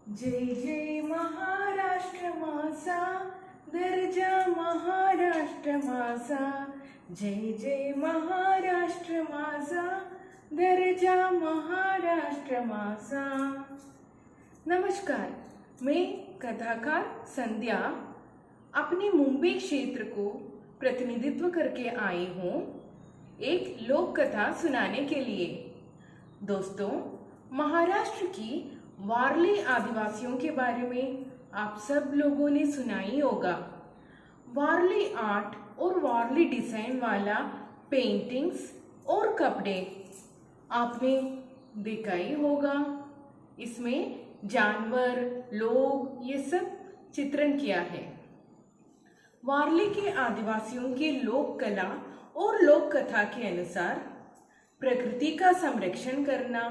जय जय महाराष्ट्र माझा, दर्जा महाराष्ट्र माझा. जय जय महाराष्ट्र माझा, दर्जा महाराष्ट्र माझा. नमस्कार, मैं कथाकार संध्या अपने मुंबई क्षेत्र को प्रतिनिधित्व करके आई हूँ एक लोक कथा सुनाने के लिए. दोस्तों, महाराष्ट्र की वारली आदिवासियों के बारे में आप सब लोगों ने सुना ही होगा. वारली आर्ट और वारली डिजाइन वाला पेंटिंग्स और कपड़े आपने देखा ही होगा. इसमें जानवर, लोग, ये सब चित्रण किया है. वारली के आदिवासियों की लोक कला और लोक कथा के अनुसार प्रकृति का संरक्षण करना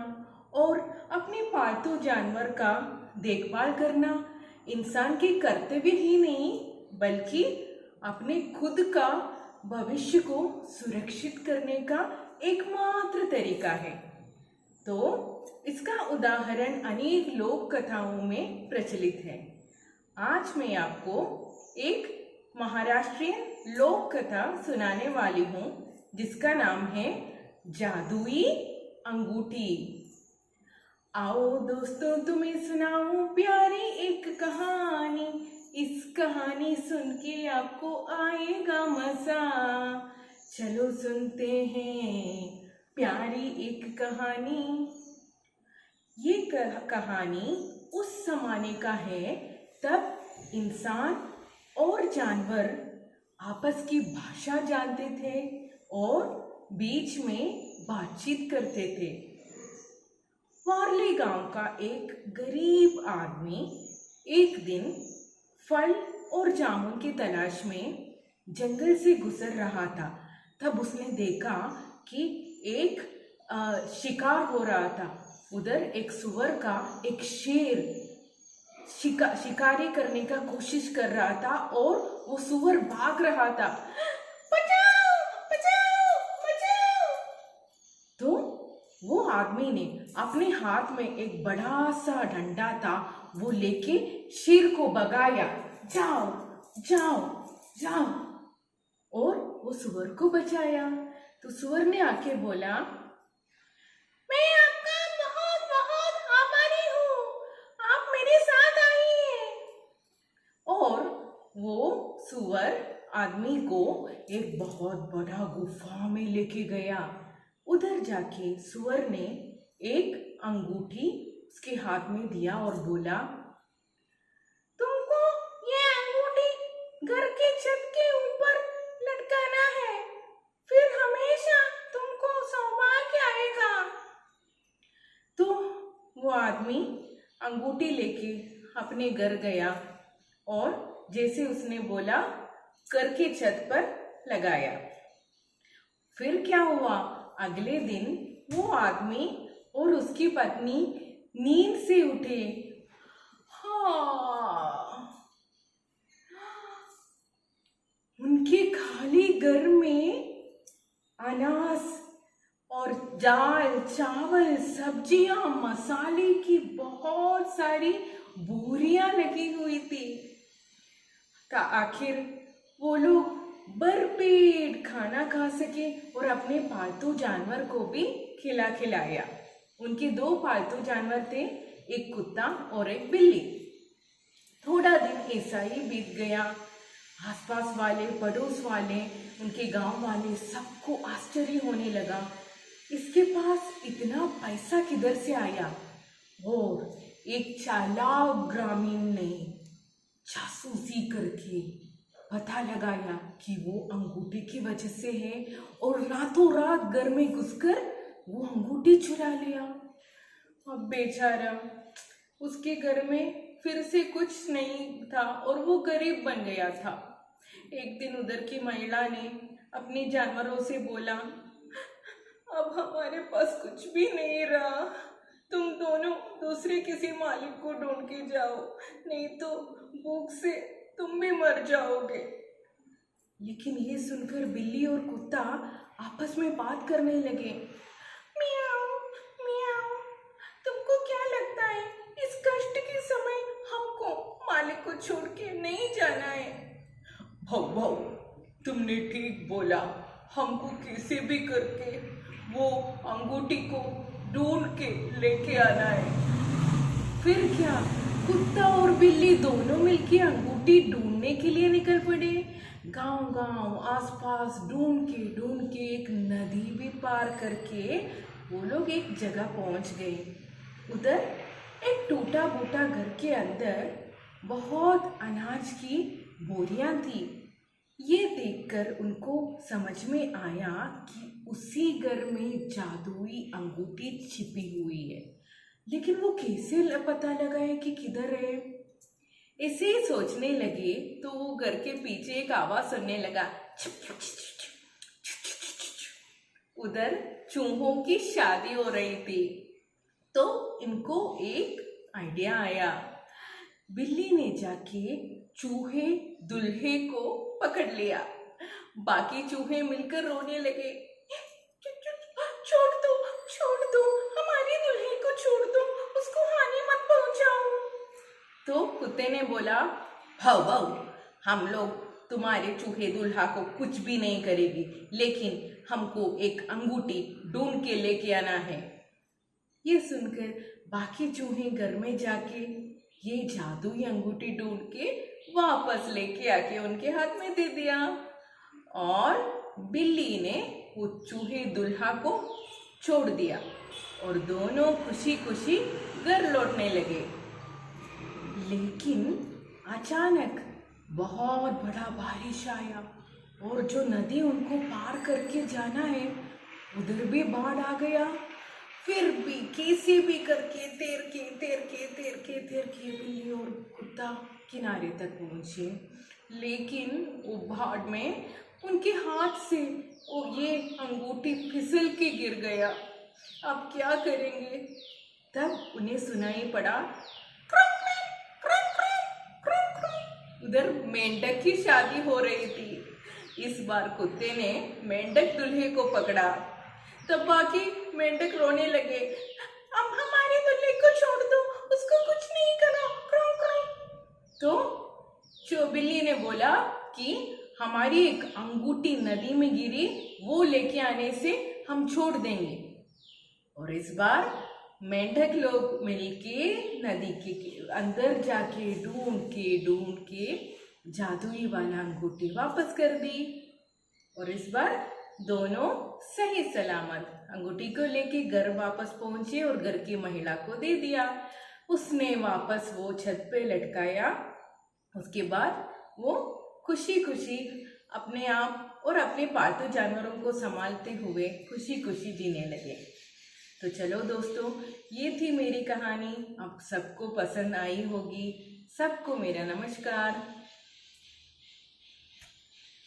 और अपने पालतू जानवर का देखभाल करना इंसान के कर्तव्य ही नहीं बल्कि अपने खुद का भविष्य को सुरक्षित करने का एकमात्र तरीका है. तो इसका उदाहरण अनेक लोक कथाओं में प्रचलित है. आज मैं आपको एक महाराष्ट्रीयन लोक कथा सुनाने वाली हूँ जिसका नाम है जादुई अंगूठी. आओ दोस्तों, तुम्हें सुनाऊं प्यारी एक कहानी. इस कहानी सुन के आपको आएगा मजा. चलो सुनते हैं प्यारी एक कहानी. ये कहानी उस जमाने का है तब इंसान और जानवर आपस की भाषा जानते थे और बीच में बातचीत करते थे. वारली गांव का एक गरीब आदमी एक दिन फल और जामुन की तलाश में जंगल से गुजर रहा था. तब उसने देखा कि एक शिकार हो रहा था. उधर एक सुअर का एक शेर शिकारी करने का कोशिश कर रहा था और वो सुअर भाग रहा था. बचाओ बचाओ बचाओ. तो वो आदमी ने अपने हाथ में एक बड़ा सा डंडा था, वो लेके शेर को भगाया. जाओ जाओ जाओ. और वो सुअर को बचाया. तो सुअर ने आके बोला, मैं आपका बहुत बहुत आभारी हूँ, आप मेरे साथ आइए. और वो सुअर आदमी को एक बहुत बड़ा गुफा में लेके गया. उधर जाके सुअर ने एक अंगूठी उसके हाथ में दिया और बोला, तुमको ये अंगूठी घर के छत के ऊपर लटकाना है, फिर हमेशा तुमको सौभाग्य आएगा. तो वो आदमी अंगूठी लेके अपने घर गया और जैसे उसने बोला घर के छत पर लगाया. फिर क्या हुआ, अगले दिन वो आदमी और उसकी पत्नी नींद से उठे. हाँ, उनके खाली घर में अनाज और दाल, चावल, सब्जियां, मसाले की बहुत सारी बोरियां लगी हुई थी. आखिर वो लोग भरपेट खाना खा सके और अपने पालतू जानवर को भी खिलाया. उनके 2 पालतू जानवर थे, एक कुत्ता और एक बिल्ली. थोड़ा दिन ऐसा ही बीत गया. आसपास वाले, पड़ोस वाले, उनके गांव वाले सबको आश्चर्य होने लगा, इसके पास इतना पैसा किधर से आया. और एक चालाक ग्रामीण ने जासूसी करके पता लगाया कि वो अंगूठी की वजह से है और रातों रात घर में घुसकर वो अंगूठी चुरा लिया. अब बेचारा, उसके घर में फिर से कुछ नहीं था और वो गरीब बन गया था. एक दिन उधर की महिला ने अपने जानवरों से बोला, अब हमारे पास कुछ भी नहीं रहा, तुम दोनों दूसरे किसी मालिक को ढूंढ के जाओ, नहीं तो भूख से तुम भी मर जाओगे. लेकिन ये सुनकर बिल्ली और कुत्ता आपस में बात करने लगे. मियाओ मियाओ, तुमको क्या लगता है इस कष्ट के समय भाऊ, तुमने ठीक बोला। हमको कैसे भी करके वो अंगूठी को ढूंढ के लेके आना है। फिर क्या, कुत्ता और बिल्ली दोनों मिलके अंगूठी ढूंढने के लिए निकल पड़े। गांव-गांव आसपास ढूंढ के एक नदी भी पार करके वो लोग एक जगह पहुंच गए। उधर एक टूटा फूटा घर के अंदर बहुत अनाज की बोरियां थी। ये देखकर उनको समझ में आया कि उसी घर में जादुई अंगूठी छिपी हुई है। लेकिन वो कैसे पता लगाए कि किधर है। ऐसे ही सोचने लगे तो वो घर के पीछे एक आवाज सुनने लगा। उधर चूहों की शादी हो रही थी। तो इनको एक आइडिया आया। बिल्ली ने जाके चूहे दूल्हे को पकड़ लिया। बाकी चूहे मिलकर रोने लगे। छोड़ दो, हमारी दुल्हे को छोड़ दो, उसको हानि मत पहुंचाओ। तो कुत्ते ने बोला, भाऊ भाऊ, हम लोग तुम्हारे चूहे दूल्हा को कुछ भी नहीं करेगी, लेकिन हमको एक अंगूठी ढूंढ के लेके आना है। ये सुनकर बाकी चूहे घर में जाके ये जादुई अंगूठी ढूंढ के वापस लेके आके उनके हाथ में दे दिया। और बिल्ली ने वो चूहे दूल्हा को छोड़ दिया और दोनों खुशी खुशी घर लौटने लगे। लेकिन अचानक बहुत बड़ा बारिश आया और जो नदी उनको पार करके जाना है उधर भी बाढ़ आ गया। फिर भी कैसे भी करके तैर के बिल्ली और कुत्ता किनारे तक पहुंचे। लेकिन वो बाढ़ में उनके हाथ से वो ये अंगूठी फिसल के गिर गया। अब क्या करेंगे? तब उन्हें सुनाई पड़ा, उधर मेंढक की शादी हो रही थी। इस बार कुत्ते ने मेंढक दूल्हे को पकड़ा। तब बाकी मेंढक रोने लगे, अब हमारे दूल्हे को छोड़ दो, उसको कुछ नहीं करो। तो बिल्ली ने बोला कि हमारी एक अंगूठी नदी में गिरी, वो लेके आने से हम छोड़ देंगे। और इस बार मेंढक लोग मिलके नदी के अंदर जाके ढूंढ के जादुई वाला अंगूठी वापस कर दी। और इस बार दोनों सही सलामत अंगूठी को लेके घर वापस पहुंचे और घर की महिला को दे दिया। उसने वापस वो छत पे लटकाया। उसके बाद वो खुशी खुशी अपने आप और अपने पालतू जानवरों को संभालते हुए खुशी खुशी जीने लगे। तो चलो दोस्तों, ये थी मेरी कहानी। आप सबको पसंद आई होगी। सबको मेरा नमस्कार।